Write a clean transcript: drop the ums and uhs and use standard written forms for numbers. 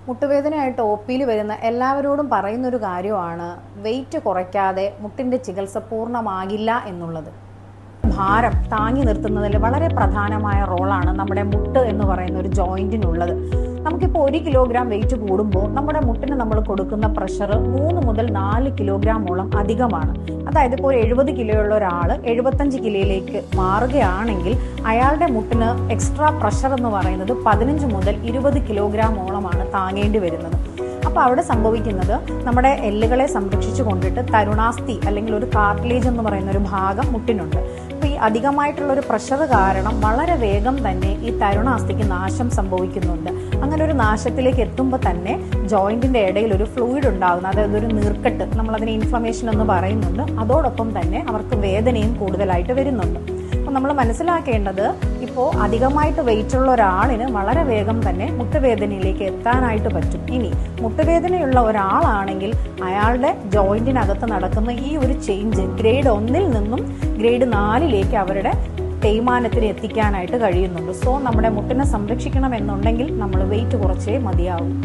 മുട്ടുവേദനയായിട്ട് O പിയിൽ വരുന്ന എല്ലാവരോടും പറയുന്നൊരു കാര്യമാണ് വെയിറ്റ് കുറയ്ക്കാതെ മുട്ടിൻ്റെ ചികിത്സ പൂർണ്ണമാകില്ല എന്നുള്ളത്. ഭാരം താങ്ങി നിർത്തുന്നതിൽ വളരെ പ്രധാനമായ റോളാണ് നമ്മുടെ മുട്ട് എന്ന് പറയുന്ന ഒരു ജോയിൻറ്റിനുള്ളത്. നമുക്കിപ്പോൾ 1 കിലോഗ്രാം വെയിറ്റ് കൂടുമ്പോൾ നമ്മുടെ മുട്ടിന് നമ്മൾ കൊടുക്കുന്ന പ്രഷർ 3 മുതൽ 4 കിലോഗ്രാമോളം അധികമാണ്. അതായത് ഇപ്പോൾ ഒരു 70 കിലോ ഉള്ള ഒരാൾ 75 കിലോയിലേക്ക് മാറുകയാണെങ്കിൽ അയാളുടെ മുട്ടിന് എക്സ്ട്രാ പ്രഷർ എന്ന് പറയുന്നത് 15 മുതൽ 20 കിലോഗ്രാമോളമാണ് താങ്ങേണ്ടി വരുന്നത്. അപ്പോൾ അവിടെ സംഭവിക്കുന്നത് നമ്മുടെ എല്ലുകളെ സംരക്ഷിച്ചു കൊണ്ടിട്ട് തരുണാസ്ഥി അല്ലെങ്കിൽ ഒരു കാർട്ടിലേജ് എന്ന് പറയുന്ന ഒരു ഭാഗം മുട്ടിനുണ്ട്. അപ്പോൾ ഈ അധികമായിട്ടുള്ളൊരു പ്രഷർ കാരണം വളരെ വേഗം തന്നെ ഈ തരുണാസ്ഥിക്ക് നാശം സംഭവിക്കുന്നുണ്ട്. അങ്ങനെ ഒരു നാശത്തിലേക്ക് എത്തുമ്പോൾ തന്നെ ജോയിൻറ്റിൻ്റെ ഇടയിൽ ഒരു ഫ്ലൂയിഡ് ഉണ്ടാകുന്നു, അതായത് ഒരു നീർക്കെട്ട്, നമ്മളതിന് ഇൻഫ്ലമേഷൻ എന്ന് പറയുന്നുണ്ട്. അതോടൊപ്പം തന്നെ അവർക്ക് വേദനയും കൂടുതലായിട്ട് വരുന്നുണ്ട്. അപ്പോൾ നമ്മൾ മനസ്സിലാക്കേണ്ടത്, ഇപ്പോൾ അധികമായിട്ട് വെയിറ്റ് ഉള്ള ഒരാളിന് വളരെ വേഗം തന്നെ മുട്ടുവേദനയിലേക്ക് എത്താനായിട്ട് പറ്റും. ഇനി മുട്ടുവേദനയുള്ള ഒരാളാണെങ്കിൽ അയാളുടെ ജോയിൻറ്റിനകത്ത് നടക്കുന്ന ഈ ഒരു ചേഞ്ച് ഗ്രേഡ് 1 നിന്നും ഗ്രേഡ് 4 അവരുടെ തേയ്മാനത്തിന് എത്തിക്കാനായിട്ട് കഴിയുന്നുണ്ട്. സോ നമ്മുടെ മുട്ടിനെ സംരക്ഷിക്കണം എന്നുണ്ടെങ്കിൽ നമ്മൾ വെയിറ്റ് കുറച്ചേ മതിയാവും.